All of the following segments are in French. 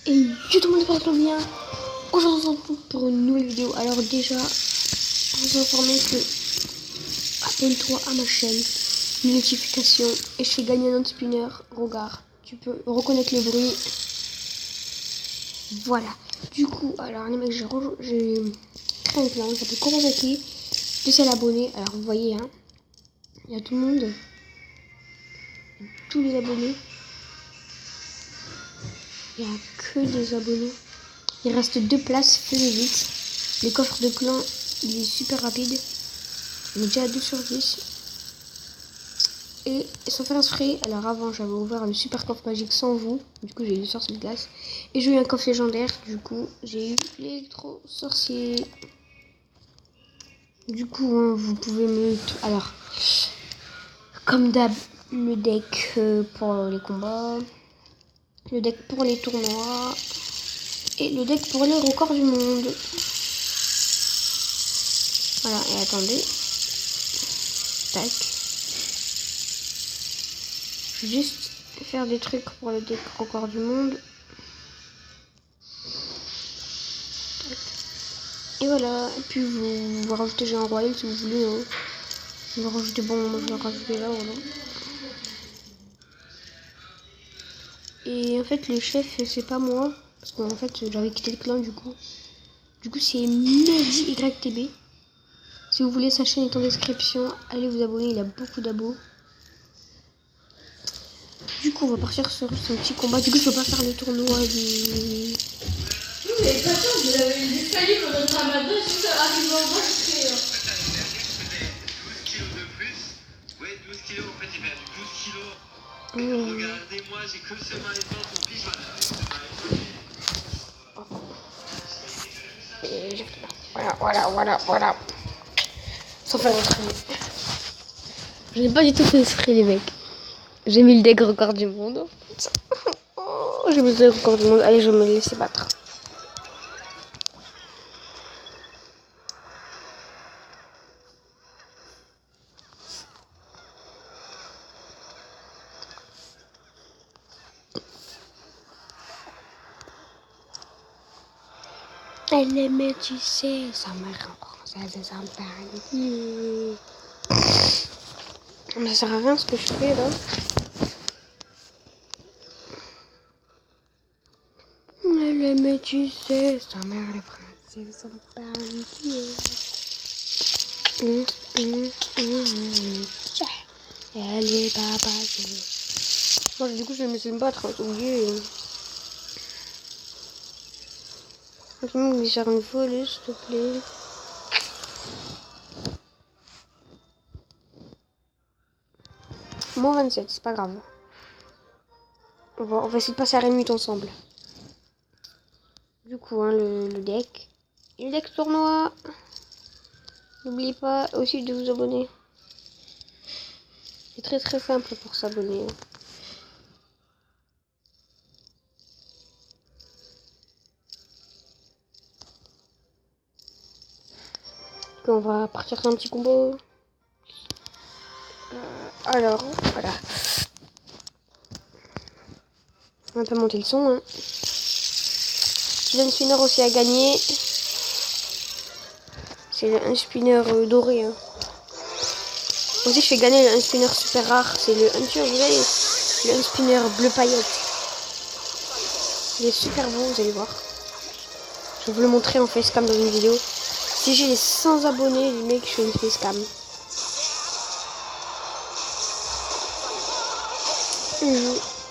Et yo tout le monde, j'espère que bien. Aujourd'hui on se retrouve pour une nouvelle vidéo. Alors déjà, vous informer que abonne-toi à ma chaîne, notification et je fais gagner un autre spinner. Regarde, tu peux reconnaître le bruit. Voilà. Du coup, alors les mecs, j'ai créé un clan, ça s'appelle Kurosaki. Spécial abonné. Alors vous voyez, hein, il y a tout le monde, tous les abonnés. Il n'y a que des abonnés. Il reste 2 places, fais-les vite. Le coffre de clan, il est super rapide. On est déjà à 2 sur 10. Et sans faire exprès, alors avant j'avais ouvert le super coffre magique sans vous. Du coup j'ai eu le sorcier de glace. Et j'ai eu un coffre légendaire. Du coup j'ai eu l'électro sorcier. Du coup hein, vous pouvez me... Alors, comme d'hab, le deck pour les combats. Le deck pour les tournois. Et le deck pour les records du monde. Voilà, et attendez. Tac. Je vais juste faire des trucs pour le deck record du monde. Tac. Et voilà. Et puis vous rajoutez géant royal si vous voulez. Hein. Vous rajoutez, bon, moi je vais rajouter là, voilà. Et en fait, le chef, c'est pas moi. Parce qu'en fait, j'avais quitté le clan du coup. Du coup, c'est Mehdi YTB. Si vous voulez, sa chaîne est en description. Allez vous abonner, il a beaucoup d'abos. Du coup, on va partir sur son petit combat. Du coup, je peux pas faire le tournoi du... Mais de toute façon, vous avez eu des salis pendant le ramadan, si ça arrive en bas, je fais... 12 kilos de plus. Ouais, 12 kilos, en fait, j'ai perdu 12 kilos. Regardez-moi, j'ai que le seum à l'épaule, mon pige, Voilà. Sans faire exprès. Je n'ai pas du tout fait exprès, les mecs. J'ai mis le deck record du monde. Oh, j'ai mis le deck record du monde. Allez, je vais me laisser battre. Elle aimait, tu sais, sa mère en française et sans parler. Ça sert à rien ce que je fais là. Elle aimait, tu sais, sa mère est française sans parler. Elle est pas passée. Moi, du coup, je vais me laisser me battre, hein, c'est oublié. Ok, on va faire une volée, s'il te plaît. Moins 27, c'est pas grave. On va essayer de passer à Rémut ensemble. Du coup, hein, le deck. Et le deck tournoi. N'oubliez pas aussi de vous abonner. C'est très très simple pour s'abonner. On va partir sur un petit combo. Alors, voilà. On va pas monter le son. Hein. J'ai un spinner aussi à gagner. C'est un spinner doré. Hein. Aussi, je fais gagner un spinner super rare. C'est le Hunter, vous voyez, le un spinner bleu paillette. Il est super beau, vous allez voir. Je vais vous le montrer en facecam dans une vidéo. Si j'ai les 100 abonnés, les mecs, je fais une facecam.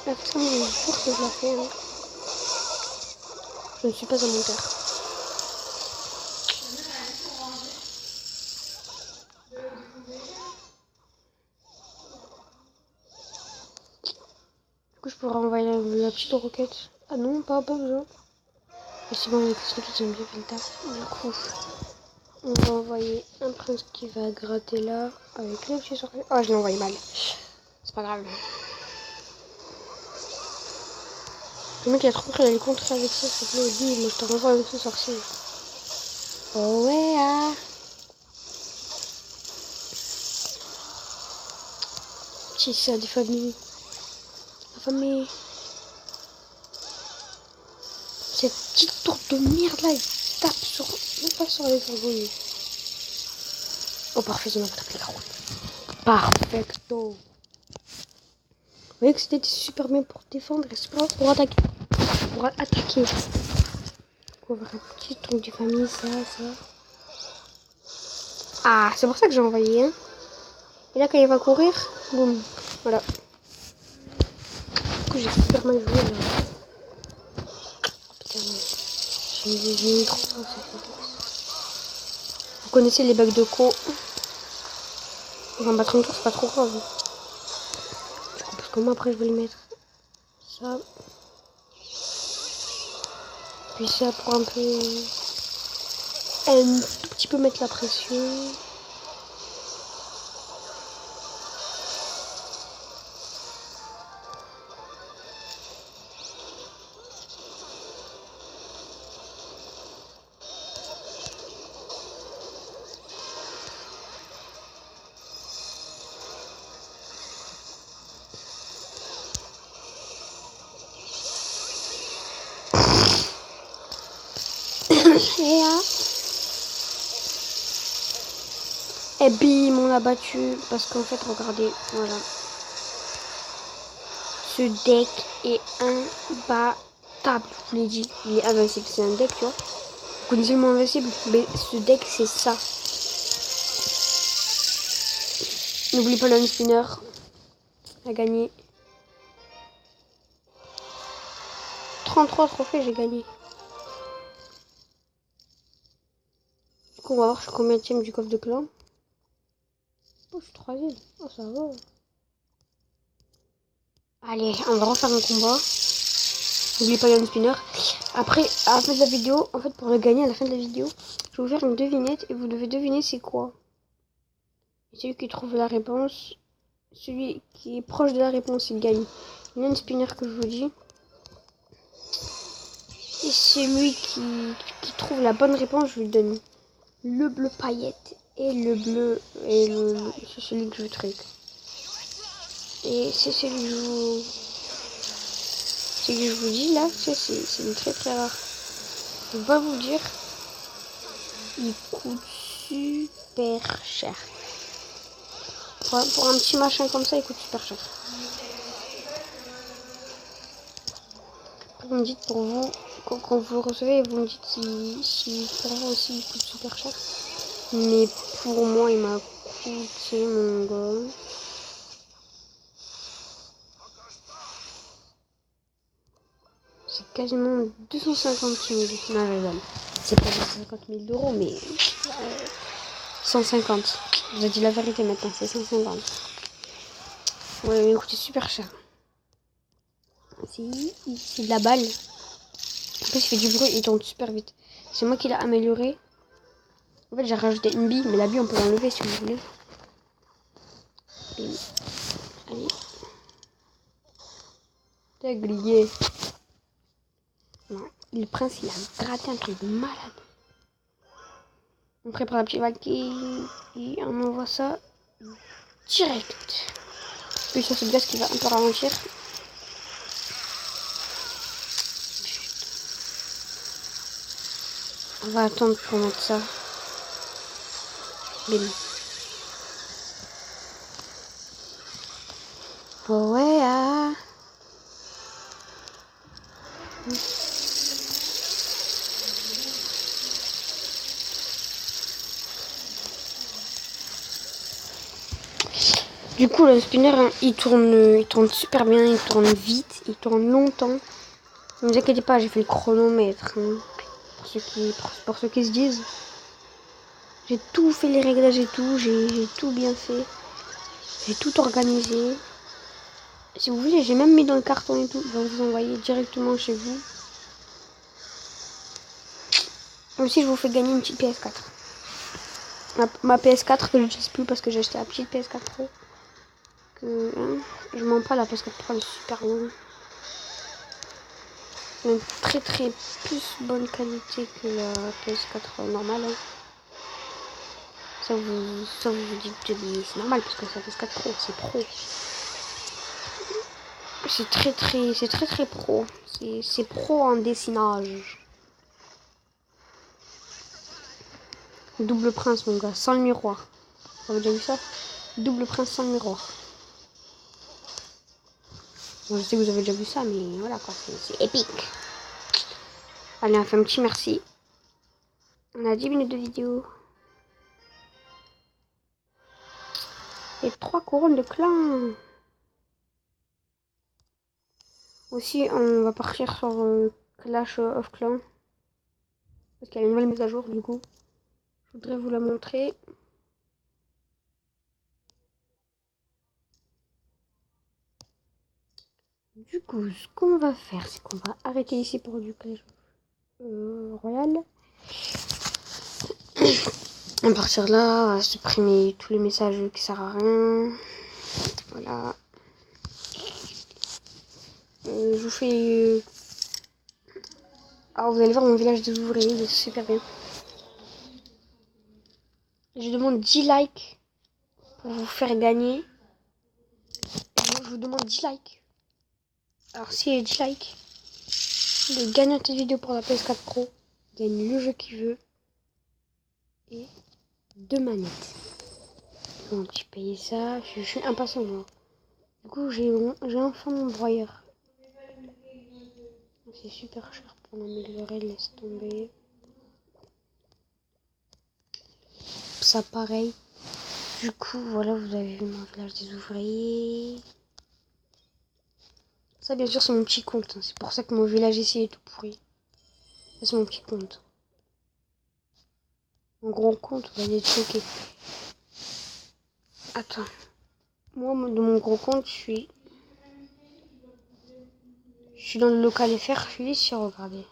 La facecam, je jure que je la fais. Hein. Je ne suis pas un monteur. Du coup, je pourrais envoyer la petite roquette. Ah non, pas besoin. Et c'est bon, les roquettes, ils ont bien fait le taf. Du coup, on va envoyer un prince qui va gratter là. Avec le petit sorcier. Oh, je l'ai envoyé mal. C'est pas grave. Le mec, il a trop pris les contrats avec ça. C'est là, il dit, moi, je te renvoie avec ce sorcier. Oh ouais, ah. Si, ça, des familles. La famille. Cette petite tour de merde là, il tape sur... même pas sur les fourgons. Oh parfait, ça m'a tapé la route. Perfecto. Vous voyez que c'était super bien pour défendre et super bien pour attaquer. Pour attaquer. On va avoir un petit truc de famille, ça. Ah, c'est pour ça que j'ai envoyé un. Et là, quand il va courir, boum. Voilà. Du coup, j'ai super mal joué là. Putain, j'ai mis trop fort, ça fait. Vous connaissez les bugs de co. On va me battre un tour, c'est pas trop grave. Du coup, parce que moi, après, je vais le mettre. Ça. Puis ça pour un peu... un tout petit peu mettre la pression. Et là... et bim, on l'a battu. Parce qu'en fait, regardez, voilà. Ce deck est imbattable, je vous l'ai dit. Il est invincible, c'est un deck, tu vois. Vous connaissez le mot invincible, mais ce deck, c'est ça. N'oublie pas le spinner à gagner. 33 trophées, j'ai gagné. Du coup, on va voir, je suis combien de du coffre de clan. Oh, je suis 3ème. Oh, ça va. Allez, on va refaire un combat. N'oubliez pas le spinner. Après, à la fin de la vidéo, en fait, pour le gagner à la fin de la vidéo, je vais vous faire une devinette et vous devez deviner c'est quoi. Et celui qui trouve la réponse, celui qui est proche de la réponse, il gagne. Il y a un spinner que je vous dis. Et celui qui trouve la bonne réponse, je lui donne le bleu paillette et le bleu et c'est celui que je truc. Et c'est celui que je vous dis là, c'est une très très rare. Je vais vous dire, il coûte super cher. Pour un petit machin comme ça, il coûte super cher. Vous me dites pour vous, quand vous le recevez, vous me dites si pour vous aussi il coûte super cher. Mais pour moi, il m'a coûté, mon gars. C'est quasiment 250 000. Non, je rigole. C'est pas 250 000 euros, mais 150. Je vous ai dit la vérité maintenant, c'est 150. Ouais, il m'a coûté super cher. C'est de la balle. En plus, il fait du bruit, il tourne super vite. C'est moi qui l'ai amélioré. En fait, j'ai rajouté une bille, mais la bille, on peut l'enlever si vous voulez. Bim. Allez. T'as grillé. Non, le prince, il a gratté un truc de malade. On prépare la petite vague et on envoie ça direct. Puis ça, c'est le gaz qui va un peu ralentir. On va attendre pour mettre ça. Bim. Oh ouais, ah. Du coup, le spinner, hein, il tourne super bien, il tourne vite, il tourne longtemps. Ne vous inquiétez pas, j'ai fait le chronomètre. Hein, pour ceux qui se disent. J'ai tout fait, les réglages et tout, j'ai tout bien fait. J'ai tout organisé. Si vous voulez, j'ai même mis dans le carton et tout. Je vais vous envoyer directement chez vous. Aussi, je vous fais gagner une petite PS4. Ma PS4 que je n'utilise plus parce que j'ai acheté la petite PS4 Pro. Je mens pas, la PS4 Pro elle est super bien. Elle a une très très plus bonne qualité que la PS4 normale. Hein. Ça vous dites, c'est normal parce que c'est la PS4 Pro, c'est pro. C'est très pro. C'est pro en dessinage. Double prince, mon gars, sans le miroir. Vous avez déjà vu ça? Double prince sans le miroir. Bon, je sais que vous avez déjà vu ça, mais voilà quoi, c'est épique. Allez, on fait un petit merci. On a 10 minutes de vidéo. Et 3 couronnes de clan. Aussi, on va partir sur Clash of Clans. Parce qu'il y a une nouvelle mise à jour, du coup. Je voudrais vous la montrer. Du coup, ce qu'on va faire, c'est qu'on va arrêter ici pour du Clash Royale. On va partir là, supprimer tous les messages qui servent à rien. Voilà. Je vous fais... Alors vous allez voir mon village des ouvriers, il est super bien. Je demande 10 likes pour vous faire gagner. Je vous demande 10 likes. Alors si il y a 10 likes, le gagnant de cette vidéo pour la PS4 Pro gagne le jeu qu'il veut. Et 2 manettes. Donc j'ai payé ça, je suis impatient moi. Du coup j'ai enfin mon broyeur. C'est super cher pour l'améliorer, laisse tomber. Ça pareil. Du coup voilà, vous avez vu mon village des ouvriers. Ça bien sûr c'est mon petit compte, hein. C'est pour ça que mon village ici est tout pourri. Ça c'est mon petit compte. Mon gros compte, vous allez être choqué. Attends. Moi de mon gros compte je suis dans le local FR, je suis ici, regardez.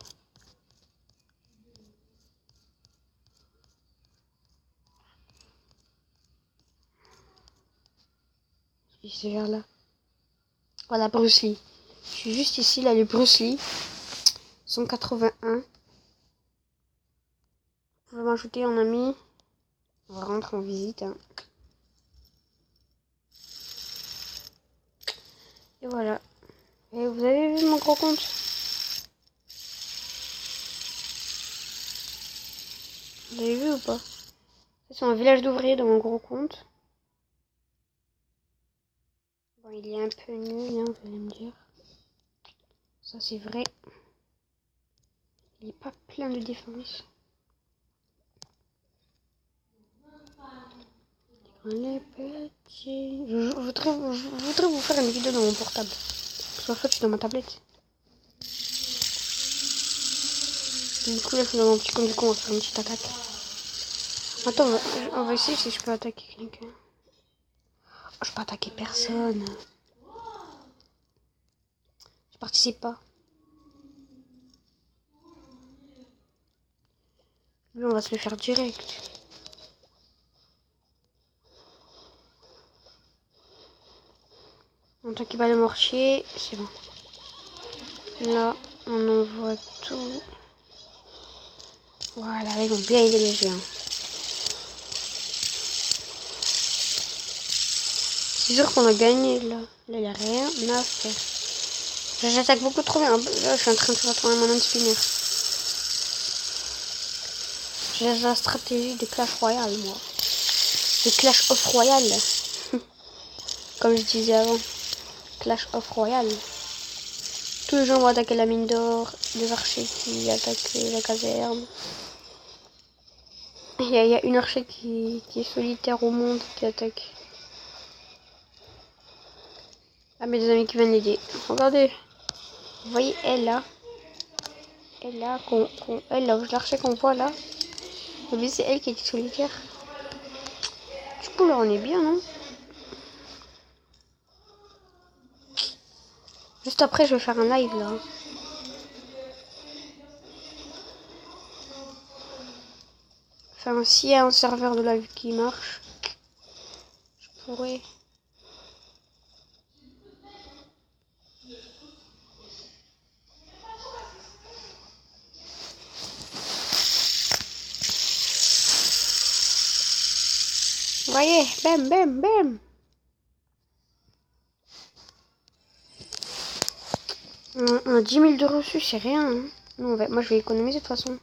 C'est vers là. Voilà, Bruce Lee. Je suis juste ici, là, le Bruce Lee. 181. Vous pouvez m'ajouter en ami. On va rentrer en visite. Hein. Et voilà. Et vous avez vu mon gros compte? Vous avez vu ou pas? C'est un village d'ouvriers dans mon gros compte. Bon, il est un peu nul, hein, vous allez me dire. Ça, c'est vrai. Il n'est pas plein de défense. Les petits... Je voudrais vous faire une vidéo dans mon portable. Parce qu'en fait, je suis dans ma tablette. Du coup, là, je suis dans mon petit compte. Du coup, on va faire une petite attaque. Attends, on va essayer si je peux attaquer quelqu'un. Oh, je peux attaquer personne. Je participe pas. Lui, on va se le faire direct. On attaque pas le mortier, c'est bon. Là, on envoie tout. Voilà, ils vont bien aider les géants. C'est sûr qu'on a gagné là. Là, il n'y a rien à faire. J'attaque beaucoup trop bien. Là, je suis en train de faire mon non-spinner. J'ai la stratégie de Clash Royale, moi. De Clash of Royale. Comme je disais avant. Clash of Royale. Tous les gens vont attaquer la mine d'or. Des archers qui attaquent la caserne. Il y a une archer qui est solitaire au monde qui attaque. Ah, mes deux amis qui viennent l'aider. Regardez. Vous voyez, elle là. Elle là, elle là, l'archer qu'on voit là. Mais c'est elle qui est solitaire. Du coup, là, on est bien, non? Juste après, je vais faire un live là. Enfin, s'il y a un serveur de live qui marche, je pourrais. Vous voyez, bam, bam, bam. On a 10 000 de reçus, c'est rien. Hein. Non, moi, je vais économiser de toute façon.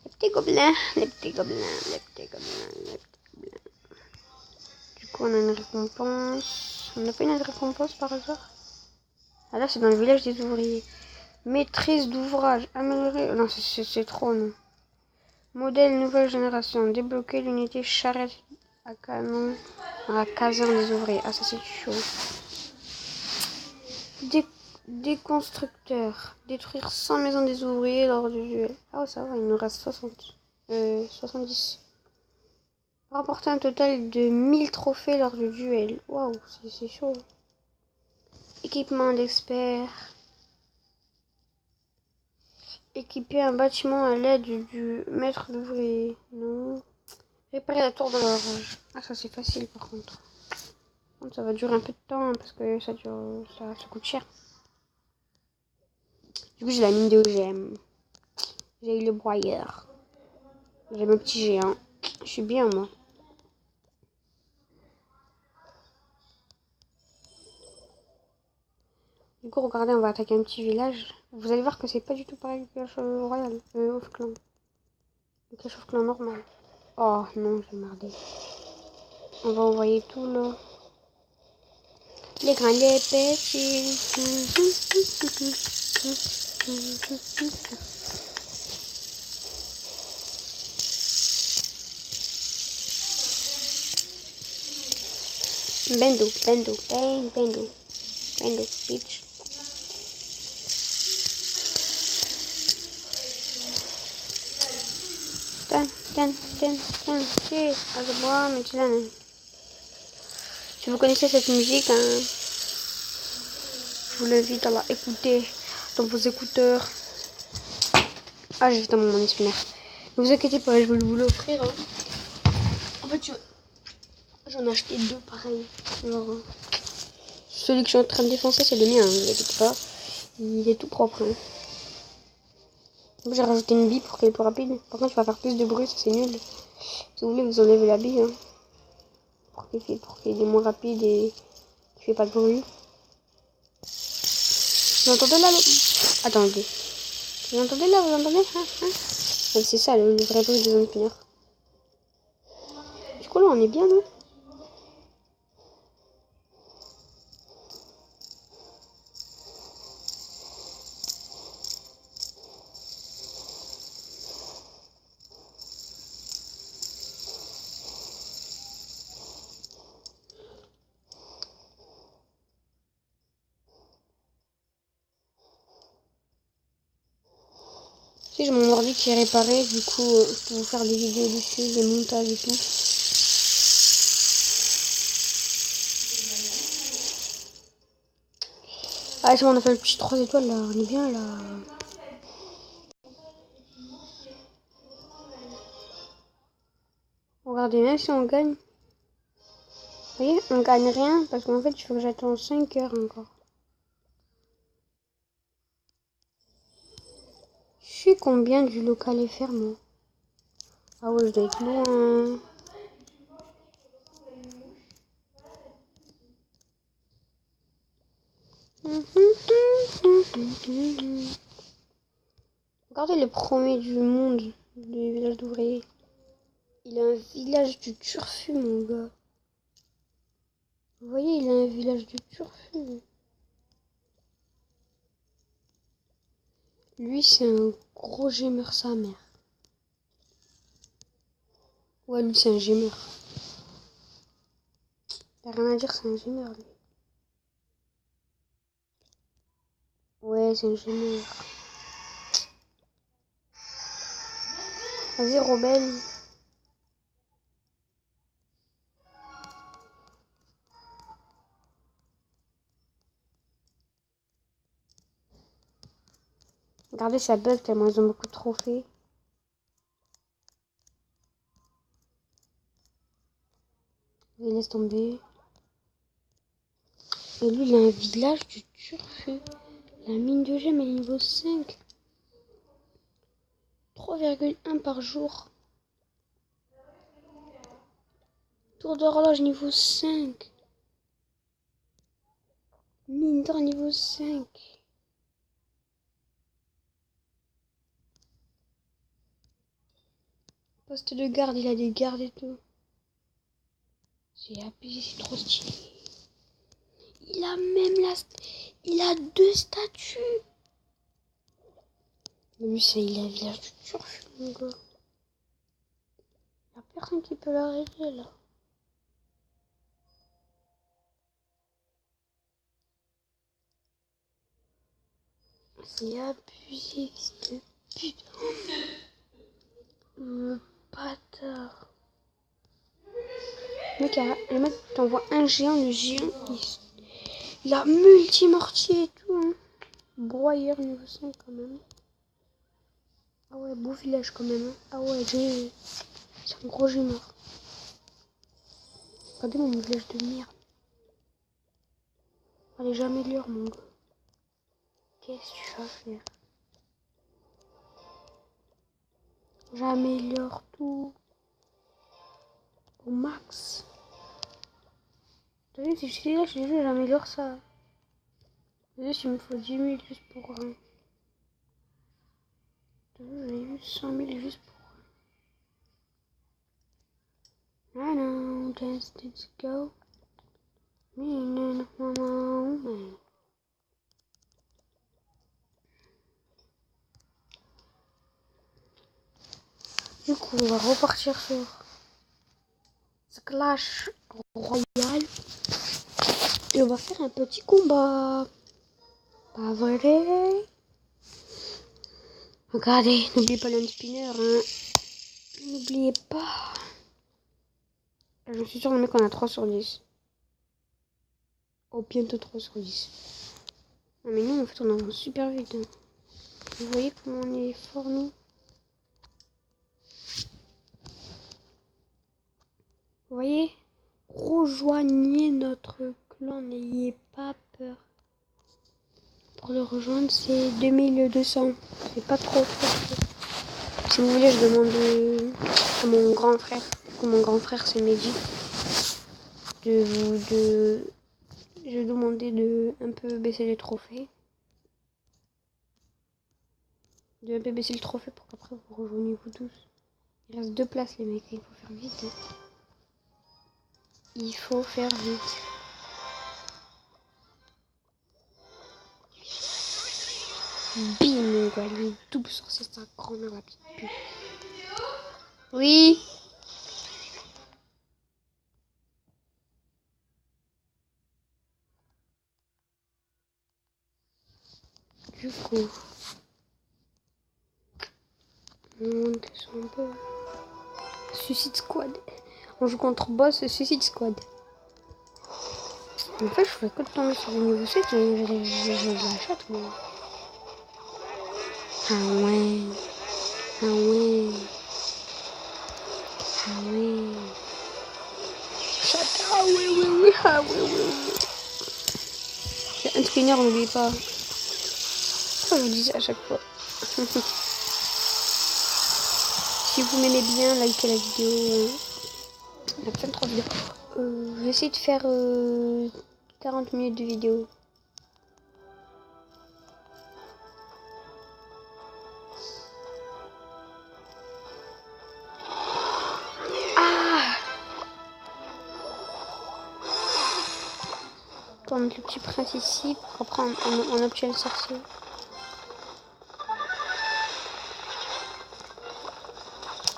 Les petits gobelins, les petits gobelins, les petits gobelins, les petits gobelins. Du coup, on a une récompense. On n'a pas une récompense par hasard? Ah là, c'est dans le village des ouvriers. Maîtrise d'ouvrage. Améliorer. Non, c'est trop, non. Modèle nouvelle génération. Débloquer l'unité charrette à canon dans la caserne des ouvriers. Ah, ça, c'est chaud. Déconstructeur. Détruire 100 maisons des ouvriers lors du duel. Ah, ça va, il nous reste 70. Rapporter un total de 1000 trophées lors du duel. Waouh, c'est chaud. Équipement d'expert. Équiper un bâtiment à l'aide du maître d'ouvrier. Non. Réparer la tour de l'horloge. Ah, ça c'est facile par contre. Ça va durer un peu de temps hein, parce que ça coûte cher. Du coup, j'ai la mine de OGM. J'ai eu le broyeur. J'ai mon petit géant. Je suis bien, moi. Du coup, regardez, on va attaquer un petit village. Vous allez voir que c'est pas du tout pareil que Clash Royale. Off Clan. Le Clash of Clan normal. Oh non, j'ai merdé. On va envoyer tout là. Les grands épées. Bendo, bitch. Si vous connaissez cette musique, hein, je vous l'invite à la écouter dans vos écouteurs. Ah, j'ai dans mon spinner. Ne vous inquiétez pas, je vais vous l'offrir. Hein. En fait, j'en ai acheté deux pareils. Alors, celui que je suis en train de défoncer, c'est le mien, hein, ne vous inquiétez pas. Il est tout propre. Hein. J'ai rajouté une bille pour qu'elle soit plus rapide. Par contre, il va faire plus de bruit, ça c'est nul. Si vous voulez, vous enlevez la bille. Hein, pour qu'il y ait des moins rapides et qu'il fait pas de bruit. Vous entendez là? Attendez. Vous entendez là? Vous entendez? C'est ça le vrai bruit des zones spinner. Du coup, là, on est bien, non? Si j'ai mon ordi qui est réparé, du coup, je peux vous faire des vidéos dessus, des montages et tout. Ah, c'est bon, on a fait le petit 3 étoiles là, on est bien là. Regardez, même si on gagne, vous voyez, on gagne rien parce qu'en fait, il faut que j'attende 5 heures encore. Je suis combien du local est fermé? Ah ouais, je dois être loin. Regardez le premier du monde, du village d'ouvriers. Il a un village du turfu, mon gars. Vous voyez, il a un village du turfu. Lui, c'est un gros gamer, sa mère. Ouais, lui, c'est un gamer. Y'a rien à dire, c'est un gamer, lui. Ouais, c'est un gamer. Vas-y, Robel. Regardez, ça bug tellement ils ont beaucoup de trophées. Il laisse tomber. Et lui, il a un village du turfu. La mine de gemmes est niveau 5. 3,1 par jour. Tour d'horloge niveau 5. Mine d'or niveau 5. Poste de garde, il a des gardes et tout. C'est abusé, c'est trop stylé. Il a même il a 2 statues. Mais lui, il a un village de turc, mon gars. Il n'y a personne qui peut l'arrêter, là. C'est abusé, cette pute. Le bâtard. Le mec t'envoie un géant, le géant, il a multi-mortier et tout. Hein. Broyeur niveau 5 quand même. Ah ouais, beau village quand même. Hein. Ah ouais, c'est un gros géant. Regardez mon village de merde. Allez, j'améliore mon gars. Qu'est-ce que tu vas faire? J'améliore tout au max. T'as vu, si je suis là, j'améliore ça. T'as vu, il me faut 10 000 juste pour rien. T'as vu, j'ai eu 100 000 juste pour rien. I know, just let's go. Du coup, on va repartir sur Clash Royale. Et on va faire un petit combat. Pas vrai? Regardez, n'oubliez pas l'unspinner, hein. N'oubliez pas. Je suis sûr, le mec, on a 3 sur 10. Oh, bientôt 3 sur 10. Non, mais nous, en fait, on avance super vite. Hein. Vous voyez comment on est fort, nous? Vous voyez? Rejoignez notre clan, n'ayez pas peur. Pour le rejoindre, c'est 2200. C'est pas trop fort. Si vous voulez, je demande à mon grand frère. Mon grand frère, c'est Mehdi. Je demandais de un peu baisser les trophées. De un peu baisser le trophée pour qu'après vous rejoigniez vous tous. Il reste 2 places, les mecs. Il faut faire vite. Hein. Il faut faire vite. Bim, mon gars, lui double sorcier, c'est un grand-mère, la petite pute. Oui. Du coup, on monte un peu. Suicide Squad. On joue contre boss Suicide Squad. En fait, je ferais que de tomber sur le niveau 7 et je la chatte, moi. Ah ouais. Ah ouais. Ah ouais. Chatte. Ah ouais, ouais, ouais. Ah ouais, ouais, ouais. C'est un spinner, n'oubliez pas. Pourquoi je vous dis ça à chaque fois? Si vous m'aimez bien, likez la vidéo. Il y a plein de trop vidéos. Je vais essayer de faire 40 minutes de vidéo. Ah! On va mettre le petit prince ici. Après, on obtient le sorcier.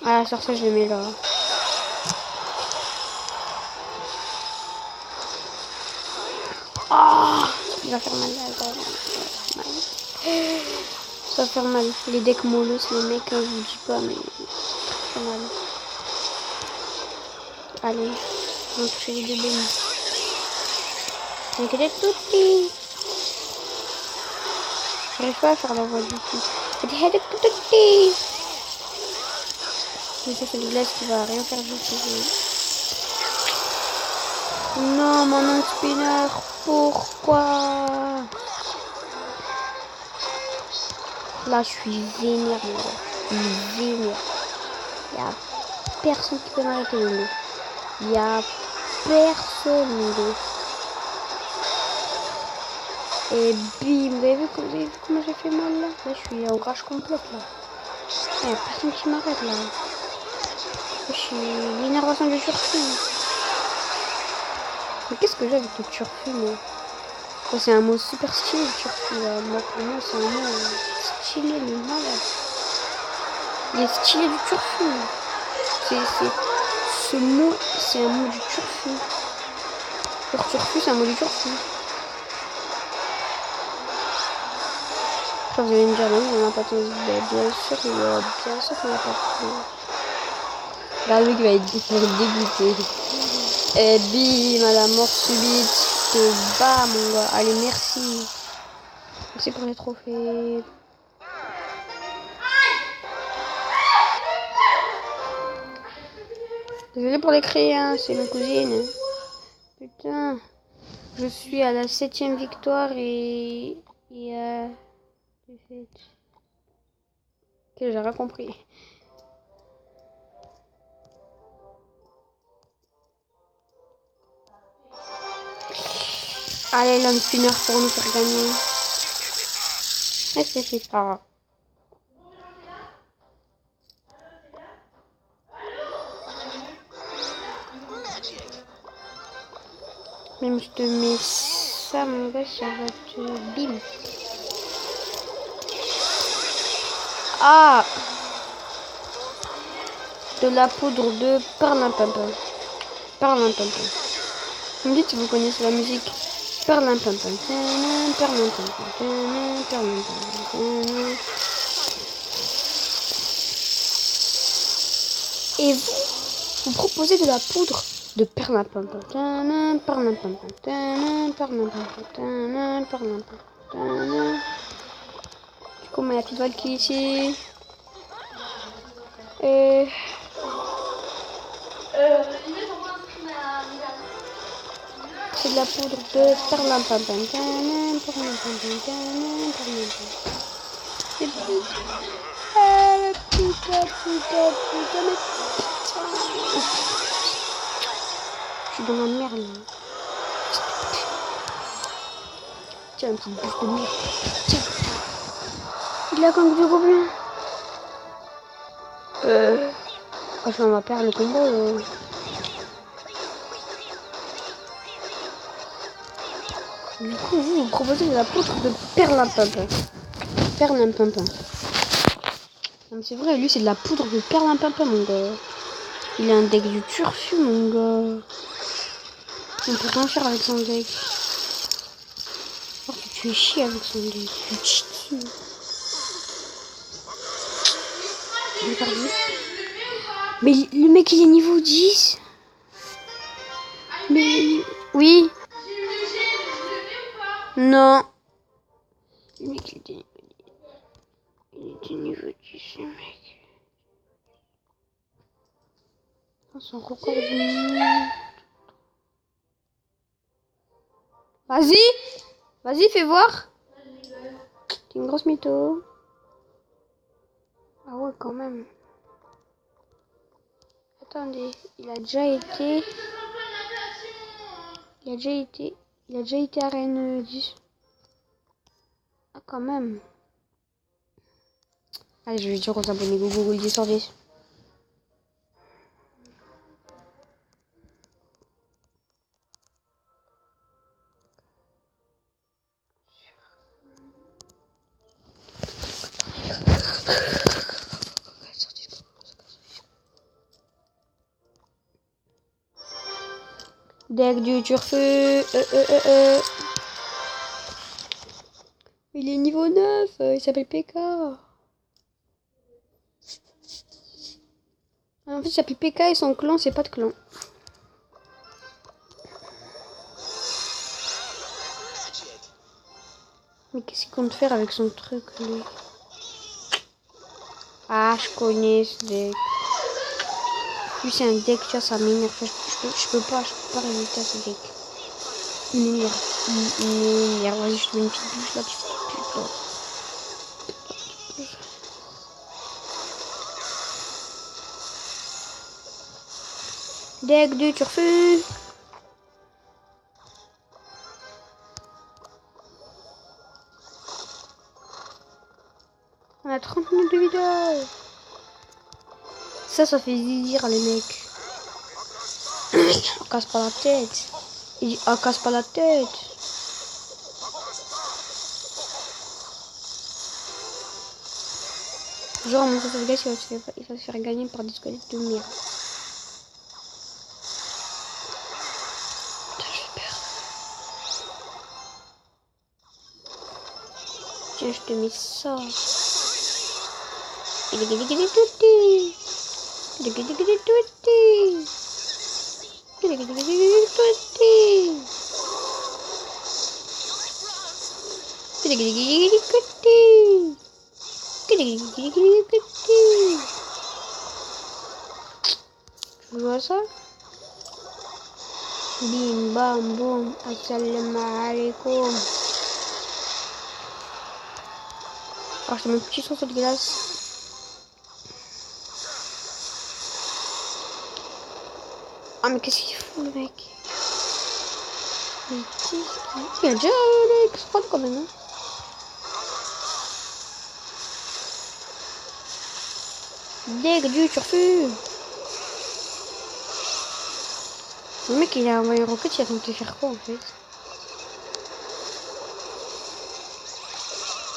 Ah, la sorcière, je le mets là. Oh, il va faire mal. Ça va faire mal. Les decks mollos, les mecs, je vous dis pas, mais ça fait mal. Allez, on va toucher les 2 bénis. Mais que des toutis. J'arrive pas à faire la voix du tout. Mais ça, c'est le glace qui va rien faire du tout. Non, mon spinner, pourquoi? Là, je suis vénère, mon gars. Je suis vénère. Il y a personne qui peut m'arrêter, mon gars. Il y a personne, mon gars. Et bim, vous avez vu comment j'ai fait mal là? Là, je suis en rage complète là. Il n'y a personne qui m'arrête là. Je suis l'énervation du turfu. Mais qu'est-ce que j'ai avec le turfu, moi? Oh, c'est un mot super stylé, le turfu là. Moi, pour moi, c'est un mot stylé, mais malade. Il est stylé du turfu. Ce mot, c'est un mot du turfu. Le turfu, c'est un mot du turfu. Vous allez me dire, non, on n'a pas de bien sûr, bien sûr qu'on n'a pas de. Là, lui qui va être dégoûté. Et bim, à la mort subite, je te bats, mon gars. Allez, merci. Merci pour les trophées. Désolé pour les cris, hein, c'est ma cousine. Putain, je suis à la 7ème victoire et défaite. Ok, j'ai rien compris. Allez, l'homme spinner pour nous faire gagner. Et c'est fait pas. Même je te mets ça, mon gars, ça va te bim. Ah, de la poudre de perlimpinpin. Perlimpinpin. Vous me dites si vous connaissez la musique. Perlimpinpin. Et vous proposez de la poudre de perlimpinpin. Du coup, on met la petite Valkyrie ici. Et c'est de la poudre de perlimpinpin. C'est putain, mais je suis dans la merde là. Tiens, une petite bouche de merde. Tiens. Il a gang de gobelins. Franchement, on va perdre le combo. Du coup, vous proposez de la poudre de perlimpinpin. Perlimpinpin. Non, mais c'est vrai, lui, c'est de la poudre de perlimpinpin, mon gars. Il a un deck du turfu, mon gars. On peut rien faire avec son deck. Oh, tu fais chier avec son deck. Tu chies. Mais le mec, il est niveau 10. Mais oui. Non. Le mec, il était niveau 10, le mec. Son record du monde. Vas-y. Vas-y, fais voir. T'es une grosse mytho. Ah ouais, quand même. Attendez, il a déjà été arène 10. Ah, quand même. Allez, je vais dire aux abonnés Google 10 sur 10. Deck du turfu. Il est niveau 9. Il s'appelle PK. En fait, il s'appelle PK et son clan, c'est pas de clan. Mais qu'est-ce qu'il compte faire avec son truc, lui? Ah, je connais ce deck. Lui, c'est un deck, tu vois, ça m'énerve. Je peux pas résister à ce deck. Il m'énerve. Vas-y, je te mets une petite bouche là, petite pute là. Deck du turfu. On a 30 minutes de vidéo. Ça fait zizir les mecs. On casse pas la tête. Il dit, on casse pas la tête. Genre, mon sauvegarde, il va se faire gagner par des squelettes de merde. Putain, je vais perdre. Tiens, je te mets ça. Tu vois ça? Bim bam boum, assalamu alaikum. Alors je te mets un petit sauce de glace. Ah mais qu'est-ce qu'il fout le mec? Mais qu'est-ce qu'il fout? Il y a déjà l'extra quand même. Hein. Dès du turfu. Le mec il a envoyé une roquette, il a tenté de faire quoi en fait?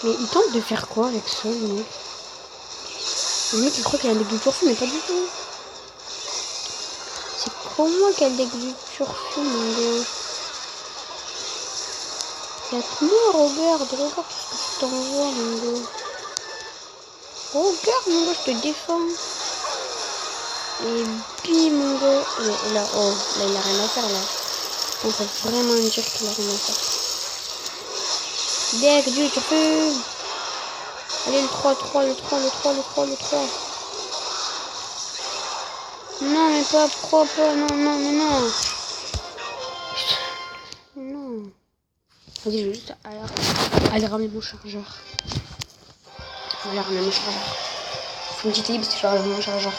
Mais il tente de faire quoi avec ça le mec? Le mec il croit qu'il a un deck du turfu mais pas du tout. C'est comment qu'il a un deck du turfu mon gars? Y'a que moi regarde ce que tu t'envoies mon gars. Regarde mon gars, je te défends. Et bim mon gars. Là, oh, là il a rien à faire là. On peut vraiment dire qu'il a rien à faire. Deck du turfu. Allez le 3. Non mais pas propre, non. Non. Vas-y, je vais juste aller ramener mon chargeur. Je vais aller ramener mon chargeur. Faut une petite libre si je vais ramener mon chargeur.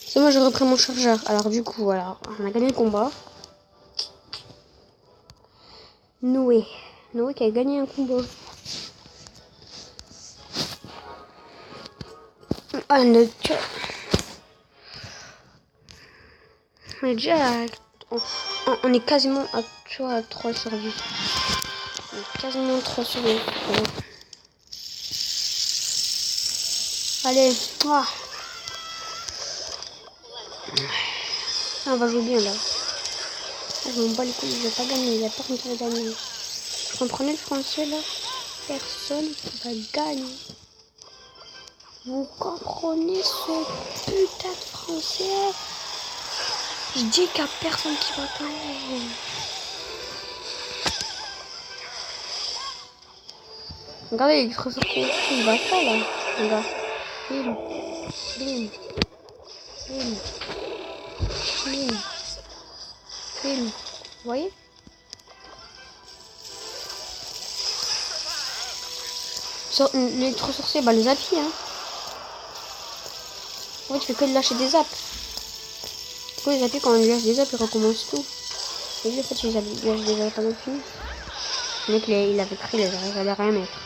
C'est moi, je reprends mon chargeur. Alors du coup, voilà, on a gagné le combat. Noé qui a gagné un combat. On est déjà on est quasiment à 3 sur 10. On est quasiment 3 sur 10. Allez, on va jouer bien là. Je m'en bats les couilles, je vais pas gagner, il y a personne qui va gagner. Vous comprenez le français là? Personne qui va gagner. Vous comprenez ce putain de français? Je dis qu'il n'y a personne qui va gagner. Regardez, il se il va faire là. Regarde. Bim. Vous voyez? L'électro-sorcier, bah les appuis hein. Ouais, tu fais que de lâcher des apps. Pourquoi les appuis quand on lui lâche des apps, il recommence tout. Et lui en fait il lâche des apps à l'appuis. Le mec il avait pris, il allait rien mettre.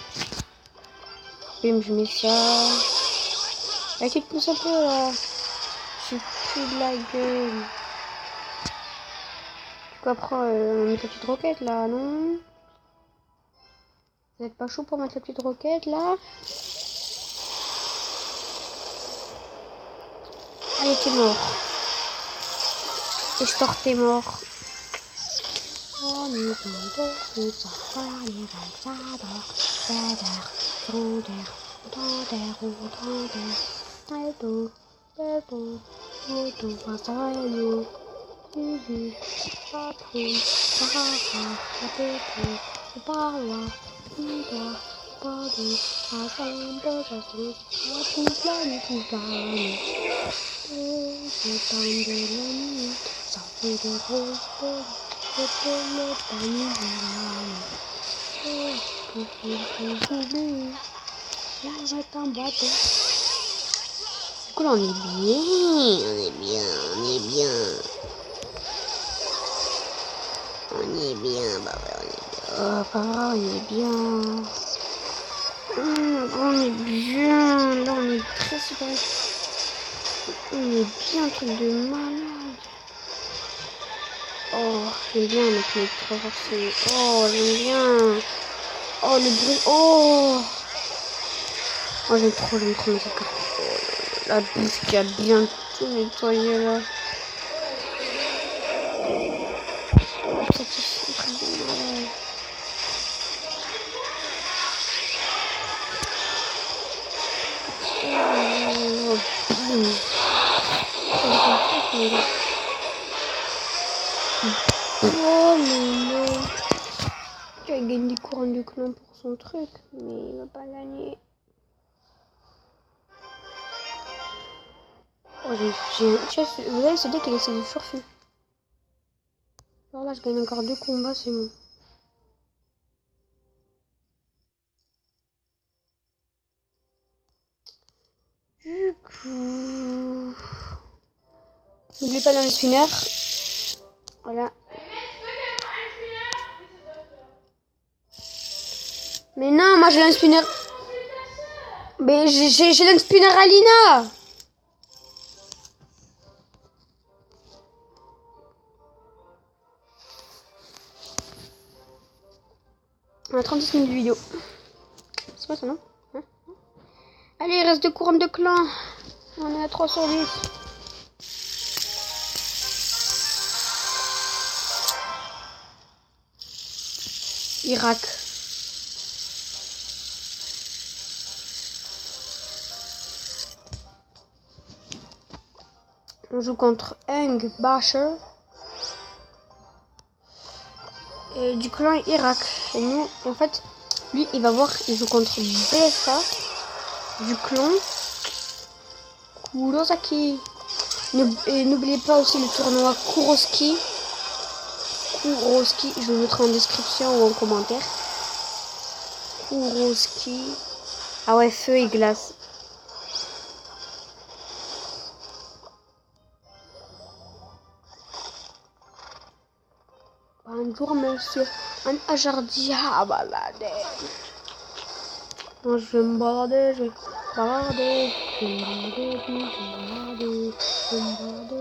Bim, je mets ça. Là tu te pousses un peu là. Je suis de la gueule. Du coup après on met la petite roquette là, non? Vous êtes pas chaud pour mettre la petite roquette là? Allez, t'es mort. Et Stor, t'es mort. Du coup là on est bien, bah ouais on est bien. Oh, pas vrai, on est bien. on est bien. Là, on est très super. On est bien, un truc de malade. Oh, j'aime bien notre mec trop forcé. Oh, j'aime bien. Oh, le bruit. Oh. Oh, j'aime trop cette carte. Oh, la bouche qui a bien tout nettoyé là. Ça qui fait très bien. Oh mais non. Il gagne des couronnes de clan pour son truc, mais il va pas gagner. Oh j'ai un chef. Vous voyez ce deck il essaie de surfer. Alors là je gagne encore 2 combats, c'est bon. Du coup... N'oubliez pas dans le spinner. Voilà. Mais non, moi j'ai un spinner. Mais j'ai un spinner Alina. On a 36 minutes de vidéo. C'est quoi ça, non hein? Allez, il reste 2 couronnes de clan. On est à 3 sur 10. Irak. On joue contre Eng Basher. Et du clan Irak. Et nous, en fait, lui, il va voir, il joue contre BFA. Du clan Kurosaki. Et n'oubliez pas aussi le tournoi Kuroski. Je vous mettrai en description ou en commentaire. Kuroski. Ah ouais, feu et glace. Bonjour monsieur. Un ajardi à balader. Je vais me balader, je vais me balader. Je vais me balader,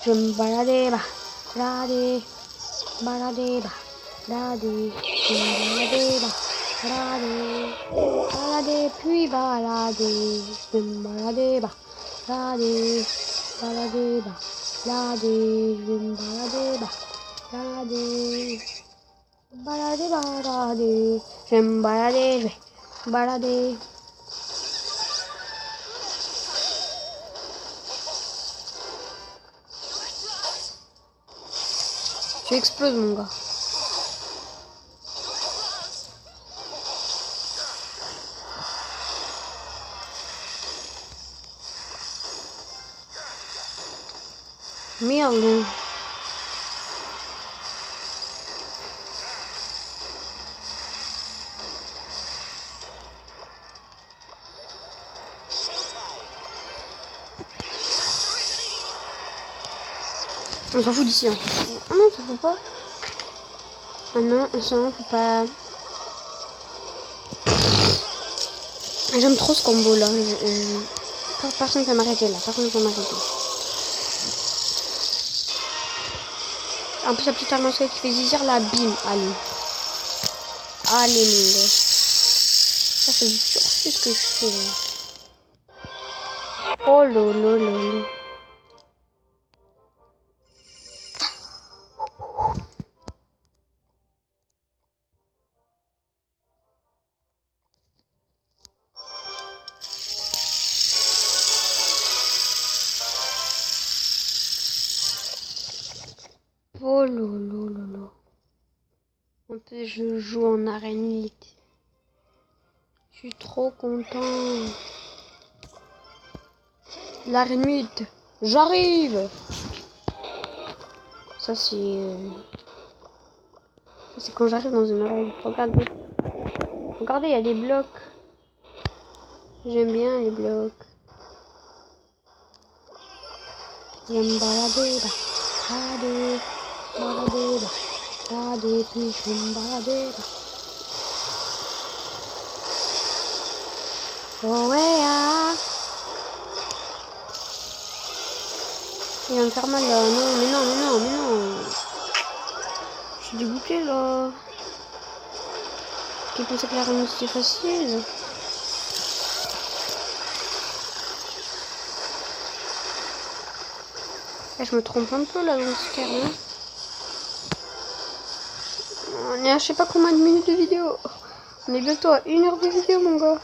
je vais me balader, je vais me balader. Je vais me balader, balader, puis balader. Je vais me balader, balader, je vais me balader, balader. Je vais me balader, je vais balader. Tu exploses mon gars. Merde. On s'en fout d'ici. Hein. Ah non, ça faut pas. Ah non, ça faut pas. J'aime trop ce combo là. Personne ne peut m'arrêter là. Personne ne peut m'arrêter. En plus, la petite arme qui fait zizir la bim. Allez. Allez, mon gars. Ça, c'est du sursis ce que je fais là. Oh lolo. Oh lolo. En plus, je joue en arène 8. Je suis trop content. L'arène 8. J'arrive. Ça, c'est quand j'arrive dans une arène. Regardez. Regardez, il y a des blocs. J'aime bien les blocs. J'aime balader, balader, balader, balader, puis j'aime balader. Oh ouais, ah. Il va me faire mal là. Non, mais non, mais non, mais non. Je suis dégoûtée là. Qui pensait que la remise c'était facile. Là, je me trompe un peu là dans ce carré. On est à je sais pas combien de minutes de vidéo. On est bientôt à 1 heure de vidéo mon gars.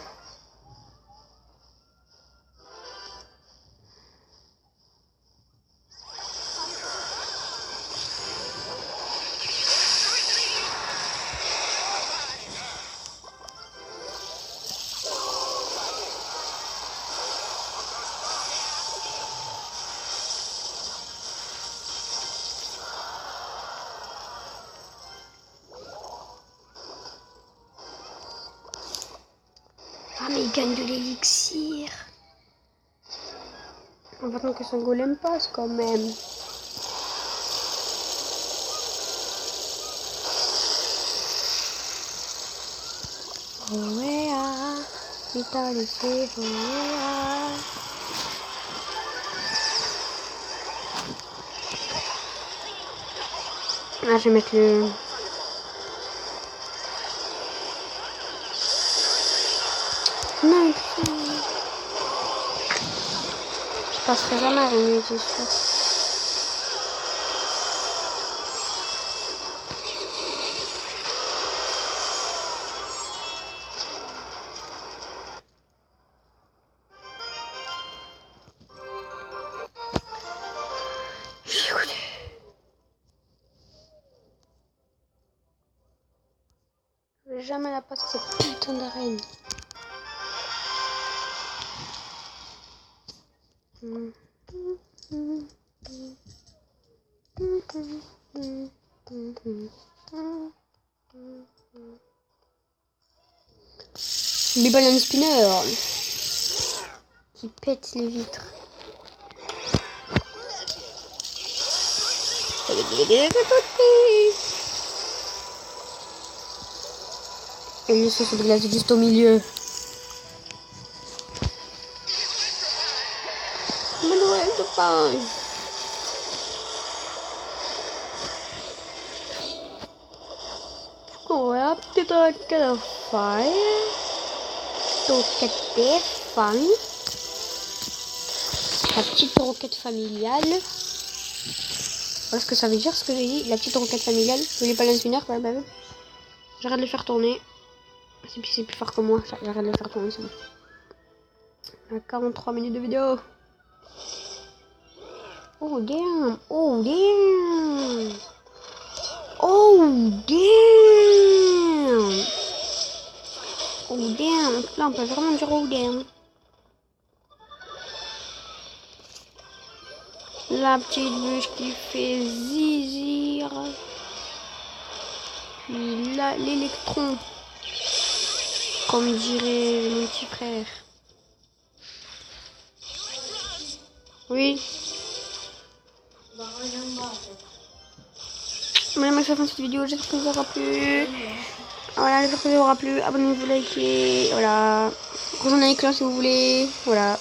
Ah mais il gagne de l'élixir. On va attendre que son golem passe quand même. Oh ouais, ah, il t'a laissé, oh ouais, ah. Ah, je vais mettre le... Non, putain. Je passerai jamais à la c'est sûr. Je vais jamais la passer cette putain d'arène. Les ballons spinner qui pètent les vitres. Et le sauce de glace juste au milieu. Manuel de pain. Scola tocca da fare. Tocca a te fare. La petite roquette familiale. Voilà ce que ça veut dire, ce que j'ai dit. La petite roquette familiale. Vous voulez pas l'inspinner, j'arrête de le faire tourner. C'est plus fort que moi. J'arrête de le faire tourner, c'est bon. On a 43 minutes de vidéo. Oh damn. Oh damn. Oh damn. Oh damn. Là on peut vraiment dire oh damn. La petite bûche qui fait zizir. Puis là l'électron. Comme dirait mon petit frère. Oui. Voilà, moi je fais cette vidéo, j'espère que ça vous aura plu. Voilà, j'espère que ça vous aura plu. Abonnez-vous, likez. Voilà. Rejoignez les cloches si vous voulez. Voilà.